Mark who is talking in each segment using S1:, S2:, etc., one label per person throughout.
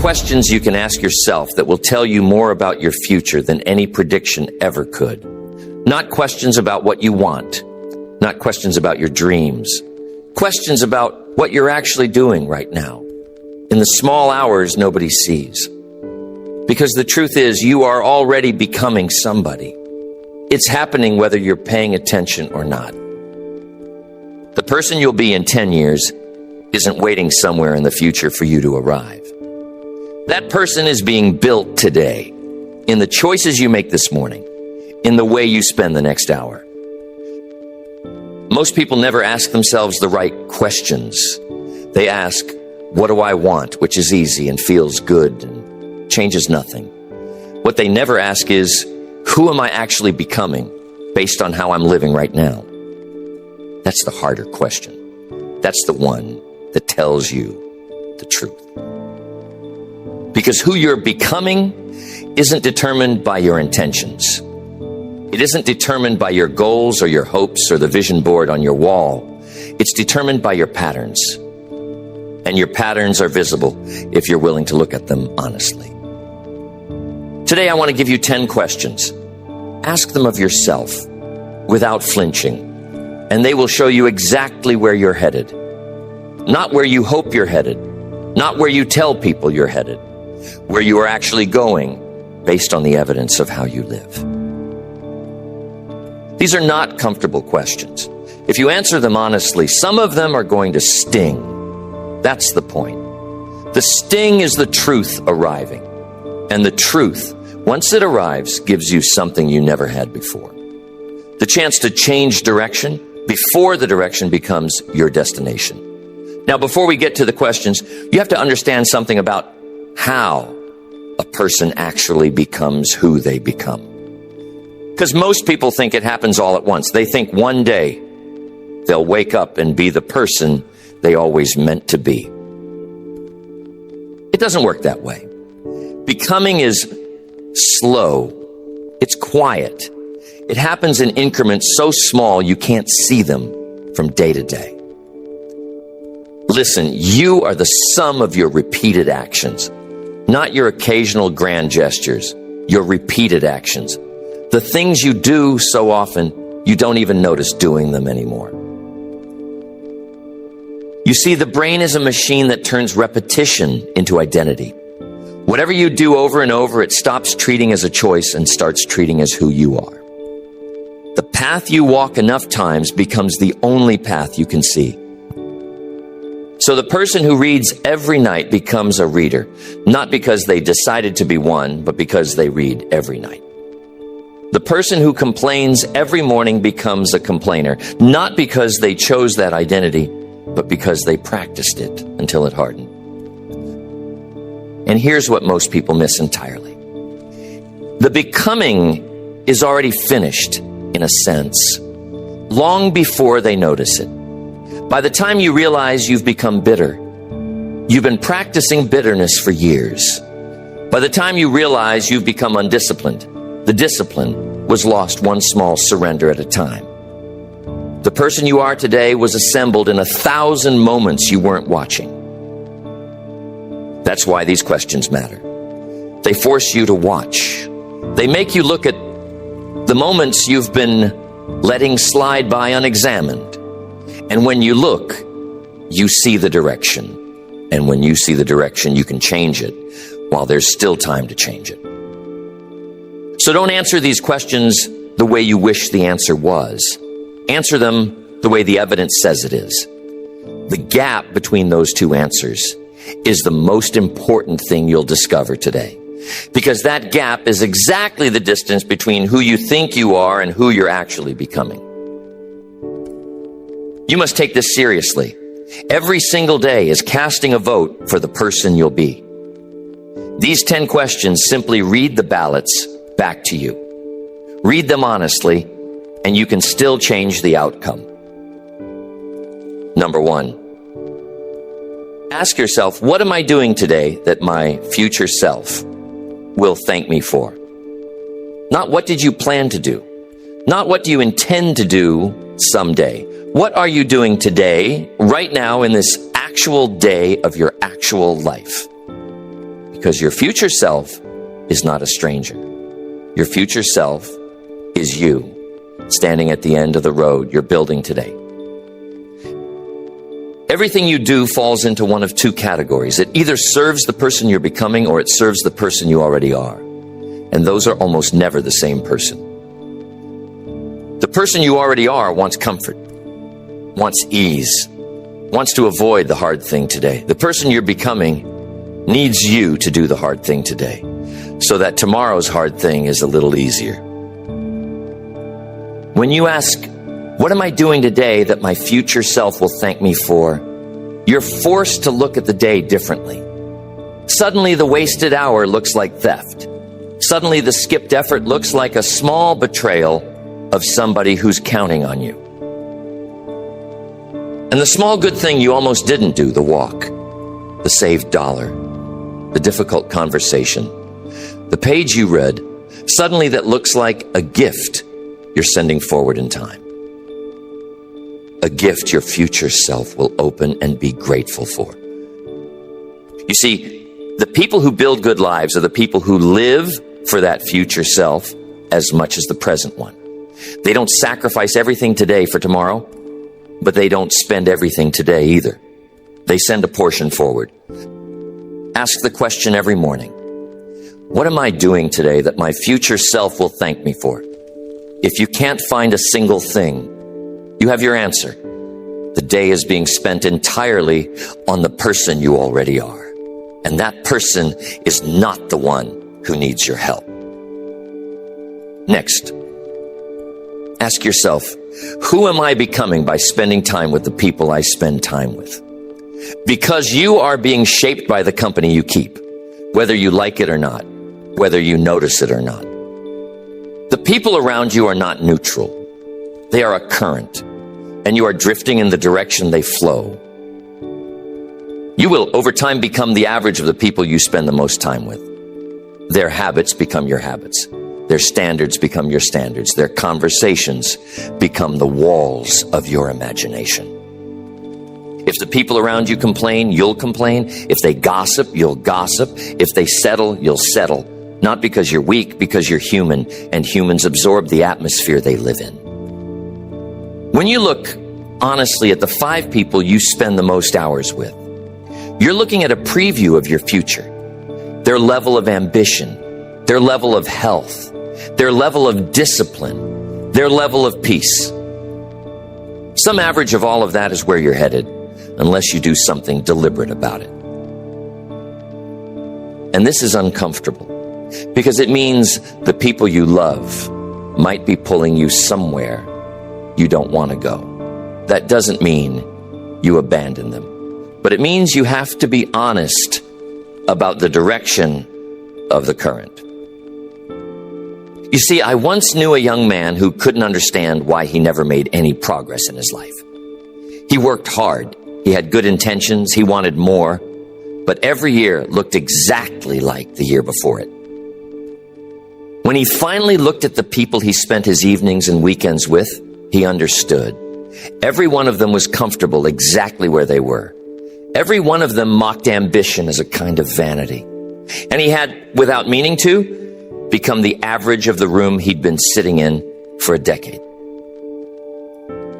S1: questions you can ask yourself that will tell you more about your future than any prediction ever could. Not questions about what you want, not questions about your dreams, questions about what you're actually doing right now, in the small hours nobody sees. Because the truth is, you are already becoming somebody. It's happening whether you're paying attention or not. The person you'll be in 10 years isn't waiting somewhere in the future for you to arrive. That person is being built today, in the choices you make this morning, in the way you spend the next hour. Most people never ask themselves the right questions. They ask, what do I want? Which is easy and feels good and changes nothing. What they never ask is, who am I actually becoming based on how I'm living right now? That's the harder question. That's the one that tells you the truth. Because who you're becoming isn't determined by your intentions. It isn't determined by your goals or your hopes or the vision board on your wall. It's determined by your patterns. And your patterns are visible if you're willing to look at them honestly. Today, I want to give you 10 questions. Ask them of yourself without flinching, and they will show you exactly where you're headed. Not where you hope you're headed, not where you tell people you're headed, where you are actually going based on the evidence of how you live. These are not comfortable questions. If you answer them honestly, some of them are going to sting. That's the point. The sting is the truth arriving. And the truth, once it arrives, gives you something you never had before. The chance to change direction before the direction becomes your destination. Now, before we get to the questions, you have to understand something about how a person actually becomes who they become. Because most people think it happens all at once. They think one day they'll wake up and be the person they always meant to be. It doesn't work that way. Becoming is slow. It's quiet. It happens in increments so small you can't see them from day to day. Listen, you are the sum of your repeated actions, not your occasional grand gestures, your repeated actions. The things you do so often, you don't even notice doing them anymore. You see, the brain is a machine that turns repetition into identity. Whatever you do over and over, it stops treating as a choice and starts treating as who you are. The path you walk enough times becomes the only path you can see. So the person who reads every night becomes a reader, not because they decided to be one, but because they read every night. The person who complains every morning becomes a complainer, not because they chose that identity, but because they practiced it until it hardened. And here's what most people miss entirely. The becoming is already finished, in a sense, long before they notice it. By the time you realize you've become bitter, you've been practicing bitterness for years. By the time you realize you've become undisciplined, the discipline was lost one small surrender at a time. The person you are today was assembled in 1,000 moments you weren't watching. That's why these questions matter. They force you to watch. They make you look at the moments you've been letting slide by unexamined. And when you look, you see the direction. And when you see the direction, you can change it while there's still time to change it. So don't answer these questions the way you wish the answer was. Answer them the way the evidence says it is. The gap between those two answers is the most important thing you'll discover today. Because that gap is exactly the distance between who you think you are and who you're actually becoming. You must take this seriously. Every single day is casting a vote for the person you'll be. These 10 questions simply read the ballots back to you. Read them honestly, and you can still change the outcome. Number 1. Ask yourself, what am I doing today that my future self will thank me for? Not what did you plan to do? Not what do you intend to do someday? What are you doing today, right now, in this actual day of your actual life? because your future self is not a stranger. Your future self is you, standing at the end of the road you're building today. Everything you do falls into one of two categories. It either serves the person you're becoming or it serves the person you already are. And those are almost never the same person. The person you already are wants comfort, wants ease, wants to avoid the hard thing today. The person you're becoming needs you to do the hard thing today, so that tomorrow's hard thing is a little easier. When you ask, what am I doing today that my future self will thank me for? You're forced to look at the day differently. Suddenly the wasted hour looks like theft. Suddenly the skipped effort looks like a small betrayal of somebody who's counting on you. And the small good thing you almost didn't do, the walk, the saved dollar, the difficult conversation, the page you read, suddenly that looks like a gift you're sending forward in time. A gift your future self will open and be grateful for. You see, the people who build good lives are the people who live for that future self as much as the present one. They don't sacrifice everything today for tomorrow, but they don't spend everything today either. They send a portion forward. Ask the question every morning, what am I doing today that my future self will thank me for? If you can't find a single thing, you have your answer. The day is being spent entirely on the person you already are. And that person is not the one who needs your help. Next, ask yourself, who am I becoming by spending time with the people I spend time with? Because you are being shaped by the company you keep, whether you like it or not, whether you notice it or not. The people around you are not neutral. They are a current, and you are drifting in the direction they flow. You will, over time, become the average of the people you spend the most time with. Their habits become your habits. Their standards become your standards. Their conversations become the walls of your imagination. If the people around you complain, you'll complain. If they gossip, you'll gossip. If they settle, you'll settle. Not because you're weak, because you're human, and humans absorb the atmosphere they live in. When you look honestly at the 5 people you spend the most hours with, you're looking at a preview of your future. Their level of ambition, their level of health, their level of discipline, their level of peace. Some average of all of that is where you're headed, unless you do something deliberate about it. And this is uncomfortable, because it means the people you love might be pulling you somewhere you don't want to go. That doesn't mean you abandon them, but it means you have to be honest about the direction of the current. You see, I once knew a young man who couldn't understand why he never made any progress in his life. He worked hard. He had good intentions. He wanted more. But every year looked exactly like the year before it. When he finally looked at the people he spent his evenings and weekends with, he understood. Every one of them was comfortable exactly where they were. Every one of them mocked ambition as a kind of vanity. And he had, without meaning to, become the average of the room he'd been sitting in for a decade.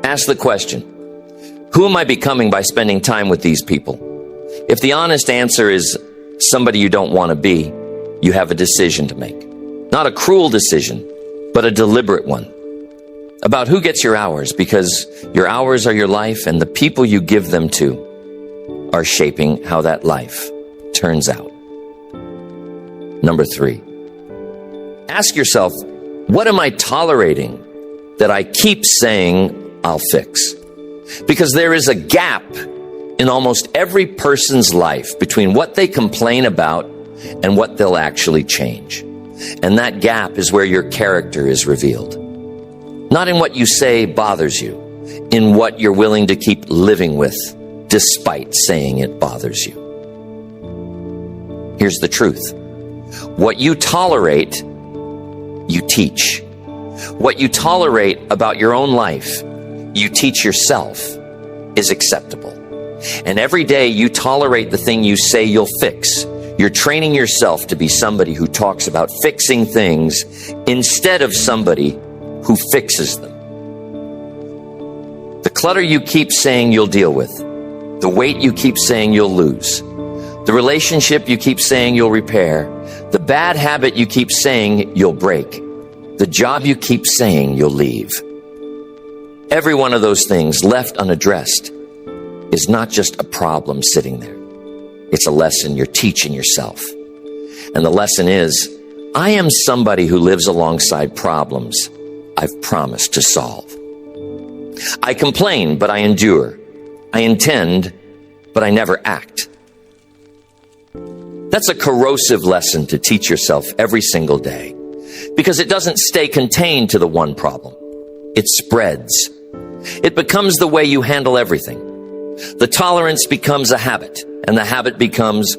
S1: Ask the question, who am I becoming by spending time with these people? If the honest answer is somebody you don't want to be, you have a decision to make. Not a cruel decision, but a deliberate one. About who gets your hours, because your hours are your life, and the people you give them to are shaping how that life turns out. Number 3, ask yourself, what am I tolerating that I keep saying I'll fix? Because there is a gap in almost every person's life between what they complain about and what they'll actually change. And that gap is where your character is revealed. Not in what you say bothers you, in what you're willing to keep living with, despite saying it bothers you. Here's the truth. What you tolerate, you teach. What you tolerate about your own life, you teach yourself, is acceptable. And every day you tolerate the thing you say you'll fix, You're training yourself to be somebody who talks about fixing things instead of somebody who fixes them. The clutter you keep saying you'll deal with, the weight you keep saying you'll lose, the relationship you keep saying you'll repair, the bad habit you keep saying you'll break, the job you keep saying you'll leave. Every one of those things left unaddressed is not just a problem sitting there. It's a lesson you're teaching yourself. And the lesson is, I am somebody who lives alongside problems I've promised to solve. I complain, but I endure. I intend, but I never act. That's a corrosive lesson to teach yourself every single day, because it doesn't stay contained to the one problem. It spreads. It becomes the way you handle everything. The tolerance becomes a habit, and the habit becomes